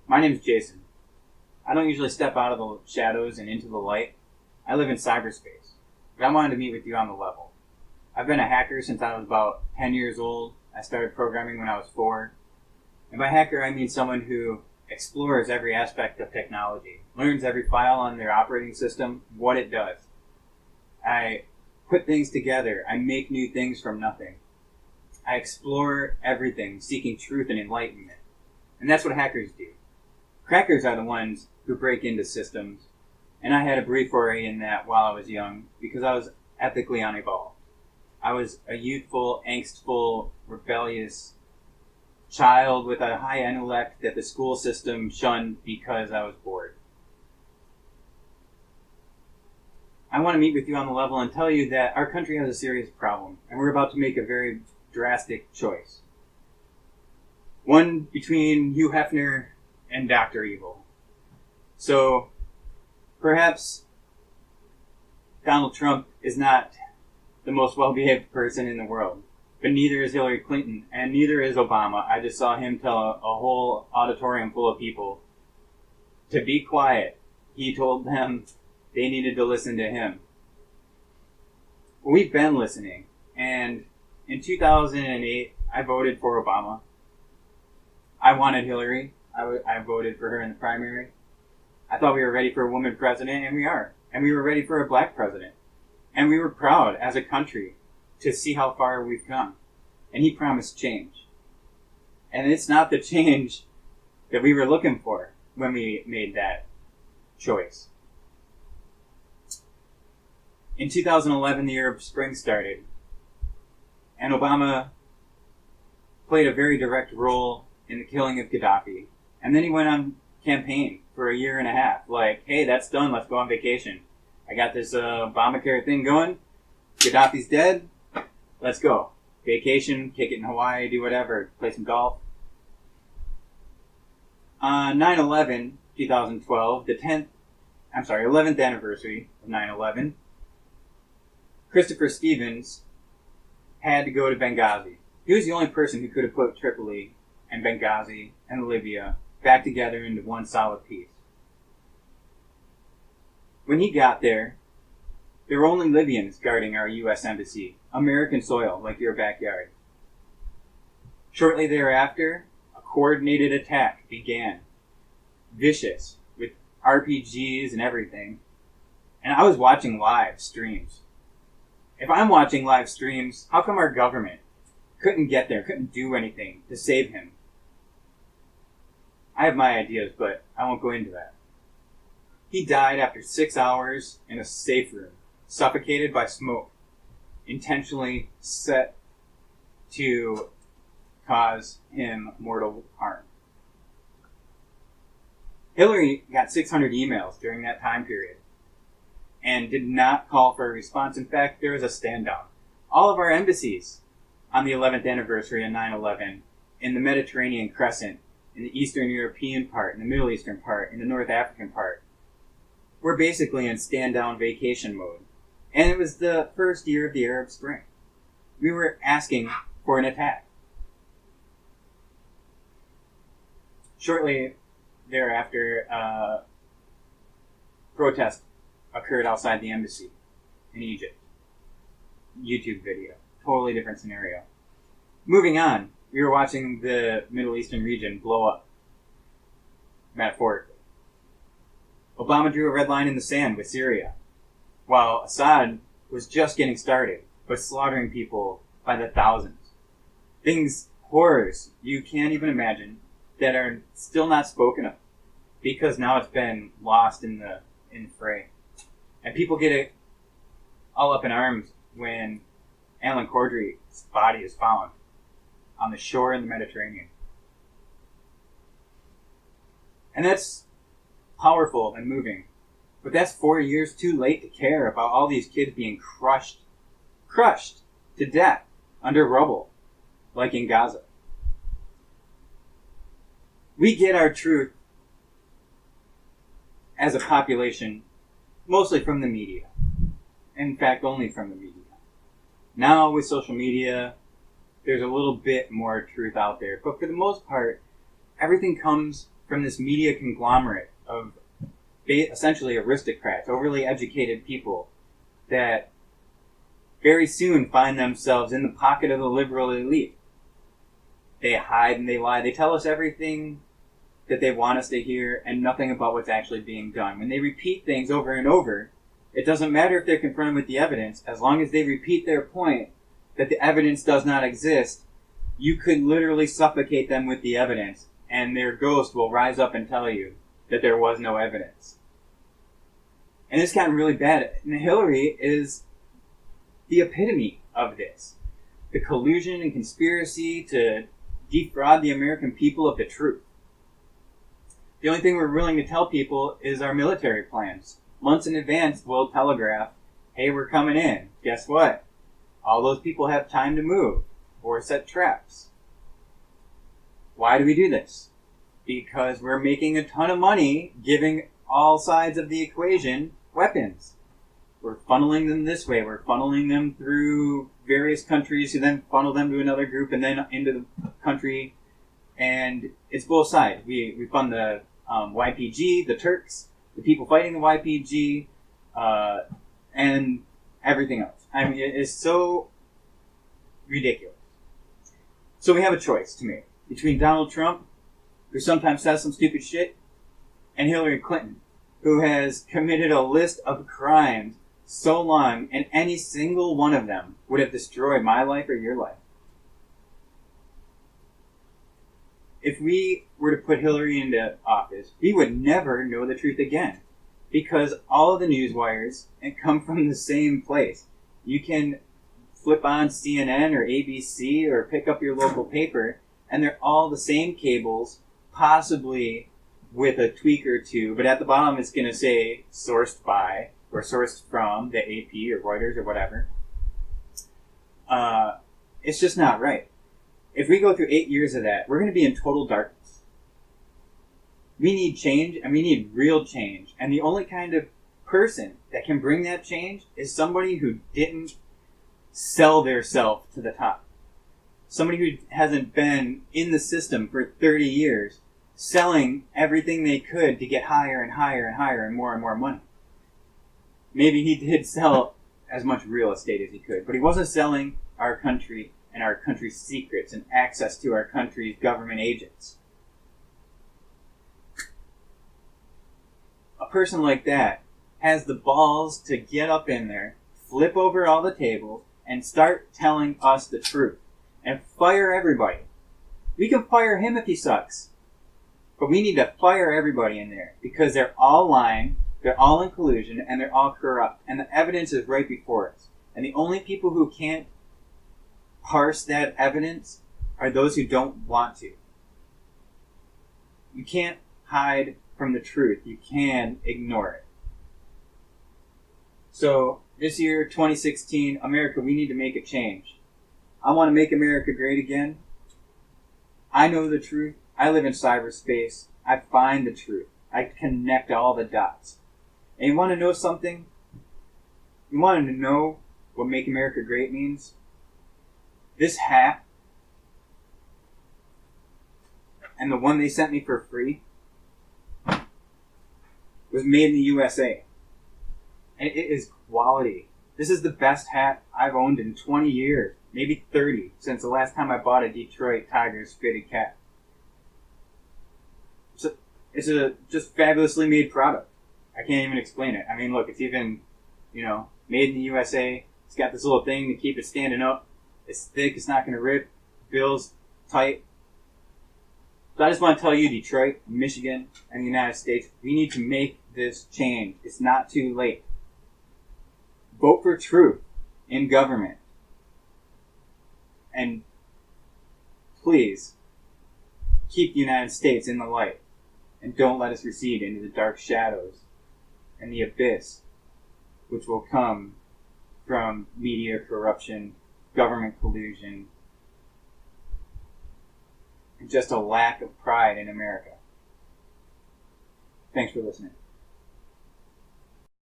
My name is Jason. I don't usually step out of the shadows and into the light. I live in cyberspace, but I wanted to meet with you on the level. I've been a hacker since I was about 10 years old. I started programming when I was 4. And by hacker, I mean someone who explores every aspect of technology, learns every file on their operating system, what it does. I put things together. I make new things from nothing. I explore everything, seeking truth and enlightenment. And that's what hackers do. Crackers are the ones who break into systems. And I had a brief foray in that while I was young because I was ethically unevolved. I was a youthful, angstful, rebellious child with a high intellect that the school system shunned because I was bored. I want to meet with you on the level and tell you that our country has a serious problem, and we're about to make a very drastic choice. One between Hugh Hefner and Dr. Evil. So, perhaps Donald Trump is not the most well-behaved person in the world, but neither is Hillary Clinton, and neither is Obama. I just saw him tell a whole auditorium full of people to be quiet. He told them they needed to listen to him. We've been listening, and in 2008, I voted for Obama. I wanted Hillary. I voted for her in the primary. I thought we were ready for a woman president, and we are. And we were ready for a black president. And we were proud as a country to see how far we've come. And he promised change. And it's not the change that we were looking for when we made that choice. In 2011, the Arab Spring started. And Obama played a very direct role in the killing of Gaddafi. And then he went on campaign for a year and a half. Like, hey, that's done. Let's go on vacation. I got this Obamacare thing going. Gaddafi's dead. Let's go. Vacation, kick it in Hawaii, do whatever. Play some golf. On 9/11, 2012, 11th anniversary of 9/11, Christopher Stevens had to go to Benghazi. He was the only person who could have put Tripoli and Benghazi and Libya back together into one solid piece. When he got there, there were only Libyans guarding our U.S. embassy, American soil, like your backyard. Shortly thereafter, a coordinated attack began, vicious, with RPGs and everything. And I was watching live streams. If I'm watching live streams, how come our government couldn't get there, couldn't do anything to save him? I have my ideas, but I won't go into that. He died after 6 hours in a safe room, suffocated by smoke, intentionally set to cause him mortal harm. Hillary got 600 emails during that time period and did not call for a response. In fact, there was a stand down. All of our embassies on the 11th anniversary of 9/11 in the Mediterranean crescent, in the Eastern European part, in the Middle Eastern part, in the North African part, we're basically in stand-down vacation mode. And it was the first year of the Arab Spring. We were asking for an attack. Shortly thereafter, a protest occurred outside the embassy in Egypt. YouTube video. Totally different scenario. Moving on, we were watching the Middle Eastern region blow up. Metaphorically. Obama drew a red line in the sand with Syria, while Assad was just getting started, but slaughtering people by the thousands. Things, horrors you can't even imagine, that are still not spoken of, because now it's been lost in the fray. And people get it all up in arms when Alan Corddry's body is found on the shore in the Mediterranean. And that's powerful and moving. But that's 4 years too late to care about all these kids being crushed to death under rubble, like in Gaza. We get our truth as a population mostly from the media. In fact, only from the media. Now with social media, there's a little bit more truth out there. But for the most part, everything comes from this media conglomerate of essentially aristocrats, overly educated people that very soon find themselves in the pocket of the liberal elite. They hide and they lie. They tell us everything that they want us to hear and nothing about what's actually being done. When they repeat things over and over, it doesn't matter if they're confronted with the evidence. As long as they repeat their point that the evidence does not exist, you could literally suffocate them with the evidence, and their ghost will rise up and tell you that there was no evidence. And it's gotten really bad. And Hillary is the epitome of this. The collusion and conspiracy to defraud the American people of the truth. The only thing we're willing to tell people is our military plans. Months in advance, we'll telegraph, hey, we're coming in. Guess what? All those people have time to move or set traps. Why do we do this? Because we're making a ton of money giving all sides of the equation weapons. We're funneling them this way. We're funneling them through various countries who then funnel them to another group and then into the country. And it's both sides. We fund the YPG, the Turks, the people fighting the YPG, and everything else. I mean, it is so ridiculous. So we have a choice to make between Donald Trump, who sometimes says some stupid shit, and Hillary Clinton, who has committed a list of crimes so long, and any single one of them would have destroyed my life or your life. If we were to put Hillary into office, we would never know the truth again, because all of the news wires come from the same place. You can flip on CNN or ABC or pick up your local paper, and they're all the same cables, possibly with a tweak or two, but at the bottom it's going to say sourced by or sourced from the AP or Reuters or whatever. It's just not right. If we go through 8 years of that, we're going to be in total darkness. We need change, and we need real change. And the only kind of person that can bring that change is somebody who didn't sell their self to the top. Somebody who hasn't been in the system for 30 years, selling everything they could to get higher and higher and higher and more money. Maybe he did sell as much real estate as he could, but he wasn't selling our country and our country's secrets and access to our country's government agents. A person like that has the balls to get up in there, flip over all the tables, and start telling us the truth. And fire everybody. We can fire him if he sucks. But we need to fire everybody in there, because they're all lying, they're all in collusion, and they're all corrupt. And the evidence is right before us. And the only people who can't parse that evidence are those who don't want to. You can't hide from the truth. You can ignore it. So, this year, 2016, America, we need to make a change. I want to make America great again. I know the truth. I live in cyberspace. I find the truth. I connect all the dots. And you want to know something? You want to know what Make America Great means? This hat and the one they sent me for free was made in the USA. And it is quality. This is the best hat I've owned in 20 years, maybe 30, since the last time I bought a Detroit Tigers fitted cap. It's a just fabulously made product. I can't even explain it. I mean, look, it's even, made in the USA. It's got this little thing to keep it standing up. It's thick, it's not going to rip. Feels tight. So I just want to tell you, Detroit, Michigan, and the United States, we need to make this change. It's not too late. Vote for truth in government. And please, keep the United States in the light. And don't let us recede into the dark shadows and the abyss which will come from media corruption, government collusion, and just a lack of pride in America. Thanks for listening.